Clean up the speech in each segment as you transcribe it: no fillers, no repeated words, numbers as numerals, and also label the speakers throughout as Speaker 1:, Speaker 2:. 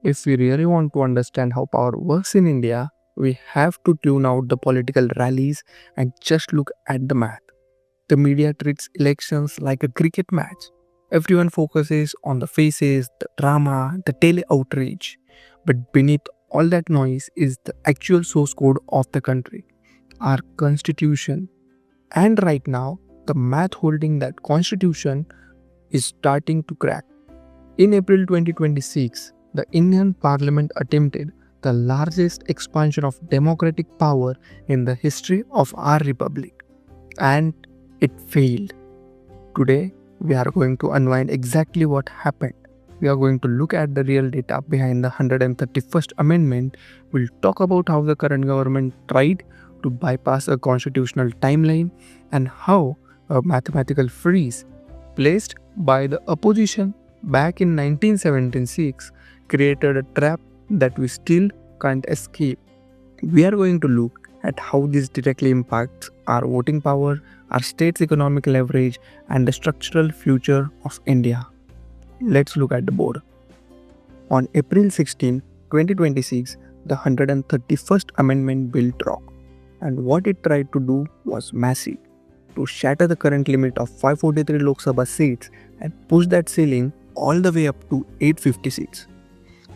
Speaker 1: If we really want to understand how power works in India, we have to tune out the political rallies and just look at the math. The media treats elections like a cricket match. Everyone focuses on the faces, the drama, the tele outrage. But beneath all that noise is the actual source code of the country, our constitution. And right now, the math holding that constitution is starting to crack. In April 2026, the Indian Parliament attempted the largest expansion of democratic power in the history of our republic, and it failed. Today, we are going to unwind exactly what happened. We are going to look at the real data behind the 131st Amendment. We'll talk about how the current government tried to bypass a constitutional timeline and how a mathematical freeze placed by the opposition back in 1976 created a trap that we still can't escape. We are going to look at how this directly impacts our voting power, our state's economic leverage, and the structural future of India. Let's look at the board. On April 16, 2026, the 131st Amendment Bill dropped, and what it tried to do was massive, to shatter the current limit of 543 Lok Sabha seats and push that ceiling all the way up to 850 seats.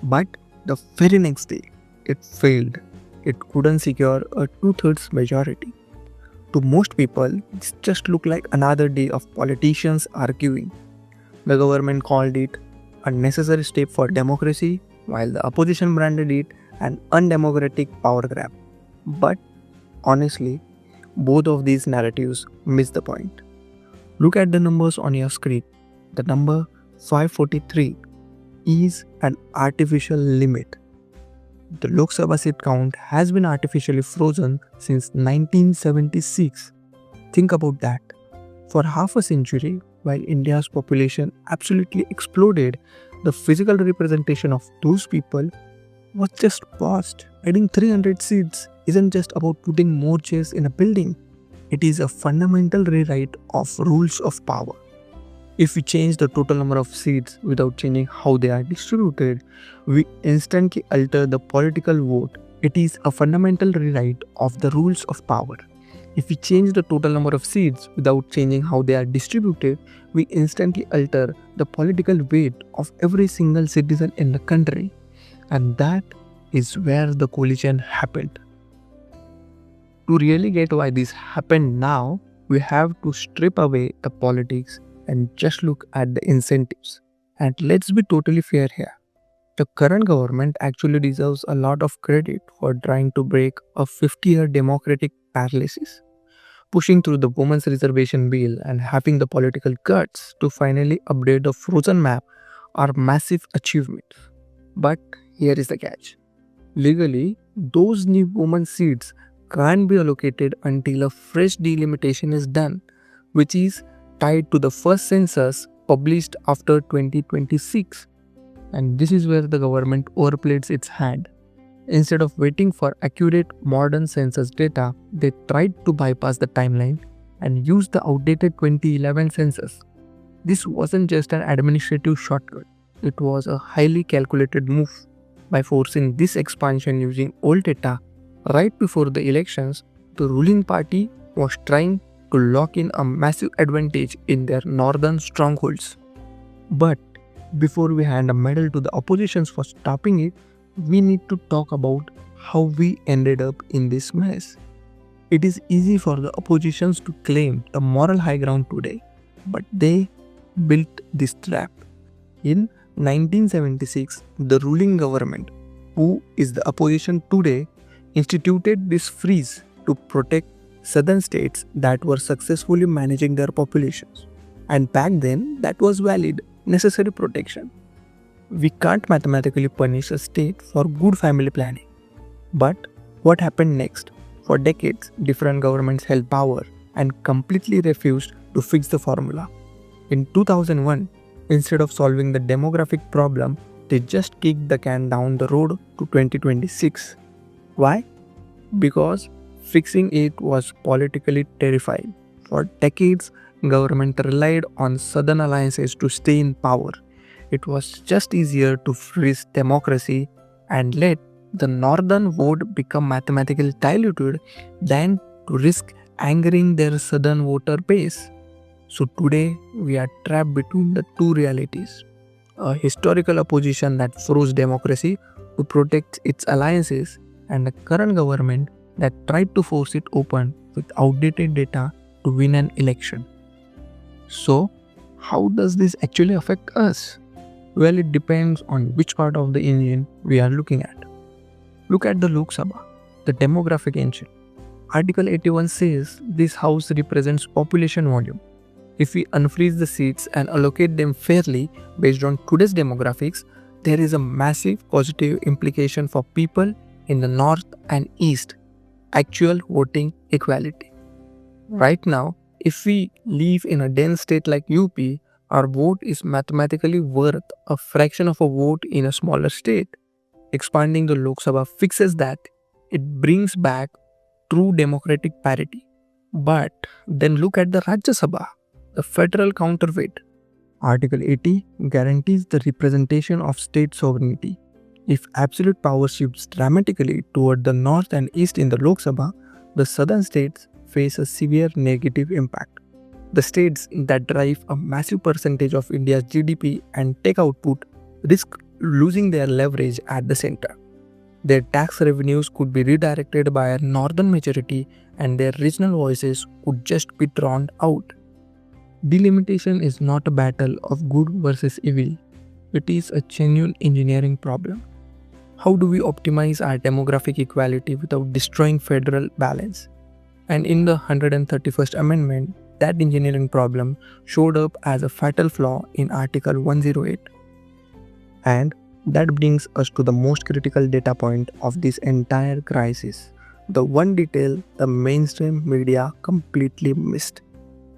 Speaker 1: But the very next day, it failed. It couldn't secure a two-thirds majority. To most people, this just looked like another day of politicians arguing. The government called it a necessary step for democracy, while the opposition branded it an undemocratic power grab. But honestly, both of these narratives miss the point. Look at the numbers on your screen. The number 543 is an artificial limit. The Lok Sabha seat count has been artificially frozen since 1976. Think about that. For half a century, while India's population absolutely exploded, the physical representation of those people was just paused. Adding 300 seats isn't just about putting more chairs in a building. It is a fundamental rewrite of rules of power. If we change the total number of seats without changing how they are distributed, we instantly alter the political vote. It is a fundamental rewrite of the rules of power. If we change the total number of seats without changing how they are distributed, we instantly alter the political weight of every single citizen in the country. And that is where the collision happened. To really get why this happened now, we have to strip away the politics and just look at the incentives. And let's be totally fair here. The current government actually deserves a lot of credit for trying to break a 50-year democratic paralysis. Pushing through the women's reservation bill and having the political guts to finally update the frozen map are massive achievements. But here is the catch. Legally, those new women seats can't be allocated until a fresh delimitation is done, which is tied to the first census published after 2026. And this is where the government overplays its hand. Instead of waiting for accurate modern census data, they tried to bypass the timeline and use the outdated 2011 census. This wasn't just an administrative shortcut, it was a highly calculated move. By forcing this expansion using old data right before the elections, the ruling party was trying to lock in a massive advantage in their northern strongholds. But before we hand a medal to the oppositions for stopping it, we need to talk about how we ended up in this mess. It is easy for the oppositions to claim the moral high ground today, but they built this trap. In 1976, the ruling government, who is the opposition today, instituted this freeze to protect southern states that were successfully managing their populations. And back then, that was valid, necessary protection. We can't mathematically punish a state for good family planning. But what happened next? For decades, different governments held power and completely refused to fix the formula. In 2001, instead of solving the demographic problem, they just kicked the can down the road to 2026. Why? Because fixing it was politically terrifying. For decades, government relied on southern alliances to stay in power. It was just easier to freeze democracy and let the northern vote become mathematically diluted than to risk angering their southern voter base. So today we are trapped between the two realities: a historical opposition that froze democracy to protect its alliances, and a current government that tried to force it open with outdated data to win an election. So, how does this actually affect us? Well, it depends on which part of the engine we are looking at. Look at the Lok Sabha, the demographic engine. Article 81 says this house represents population volume. If we unfreeze the seats and allocate them fairly based on today's demographics, there is a massive positive implication for people in the north and east: actual voting equality. Right now, if we live in a dense state like UP, our vote is mathematically worth a fraction of a vote in a smaller state. Expanding the Lok Sabha fixes that. It brings back true democratic parity. But then look at the Rajya Sabha, the federal counterweight. Article 80 guarantees the representation of state sovereignty. If absolute power shifts dramatically toward the north and east in the Lok Sabha, the southern states face a severe negative impact. The states that drive a massive percentage of India's GDP and tech output risk losing their leverage at the center. Their tax revenues could be redirected by a northern majority, and their regional voices could just be drowned out. Delimitation is not a battle of good versus evil. It is a genuine engineering problem. How do we optimize our demographic equality without destroying federal balance? And in the 131st Amendment, that engineering problem showed up as a fatal flaw in Article 108. And that brings us to the most critical data point of this entire crisis. The one detail the mainstream media completely missed.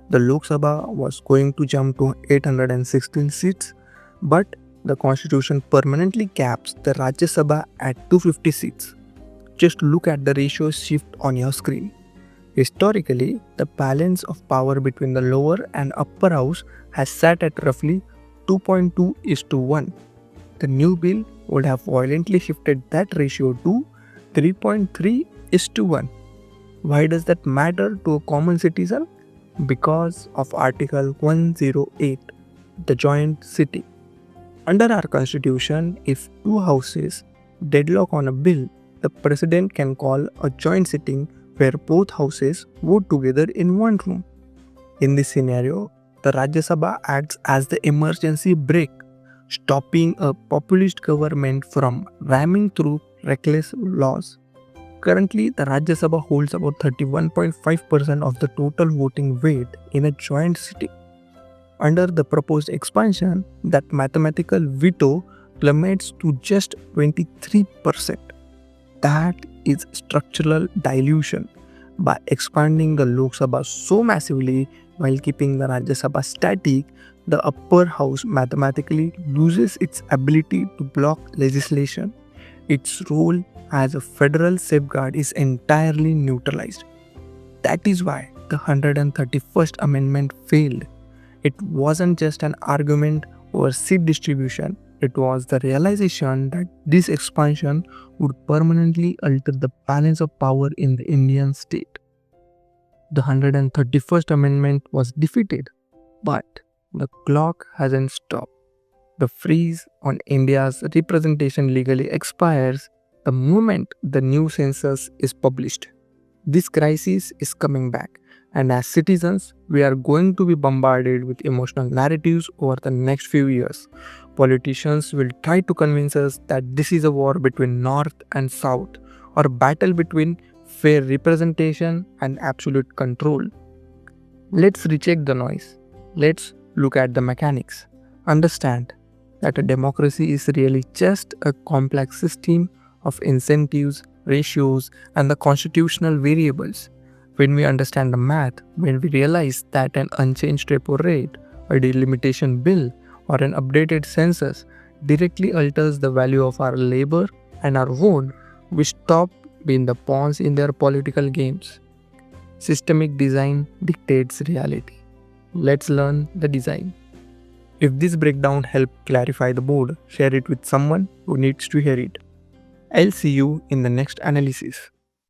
Speaker 1: The Lok Sabha was going to jump to 816 seats, but the constitution permanently caps the Rajya Sabha at 250 seats. Just look at the ratio shift on your screen. Historically, the balance of power between the lower and upper house has sat at roughly 2.2:1. The new bill would have violently shifted that ratio to 3.3:1. Why does that matter to a common citizen? Because of Article 108, the joint sitting. Under our constitution, if two houses deadlock on a bill, the president can call a joint sitting where both houses vote together in one room. In this scenario, the Rajya Sabha acts as the emergency brake, stopping a populist government from ramming through reckless laws. Currently, the Rajya Sabha holds about 31.5% of the total voting weight in a joint sitting. Under the proposed expansion, that mathematical veto plummets to just 23%. That is structural dilution. By expanding the Lok Sabha so massively while keeping the Rajya Sabha static, the upper house mathematically loses its ability to block legislation. Its role as a federal safeguard is entirely neutralized. That is why the 131st Amendment failed. It wasn't just an argument over seat distribution, it was the realization that this expansion would permanently alter the balance of power in the Indian state. The 131st Amendment was defeated, but the clock hasn't stopped. The freeze on India's representation legally expires the moment the new census is published. This crisis is coming back, and as citizens, we are going to be bombarded with emotional narratives over the next few years. Politicians will try to convince us that this is a war between North and South, or a battle between fair representation and absolute control. Let's recheck the noise. Let's look at the mechanics. Understand that a democracy is really just a complex system of incentives, ratios, and the constitutional variables. When we understand the math, when we realize that an unchanged repo rate, a delimitation bill, or an updated census directly alters the value of our labor and our vote, we stop being the pawns in their political games. Systemic design dictates reality. Let's learn the design. If this breakdown helped clarify the board, share it with someone who needs to hear it. I'll see you in the next analysis.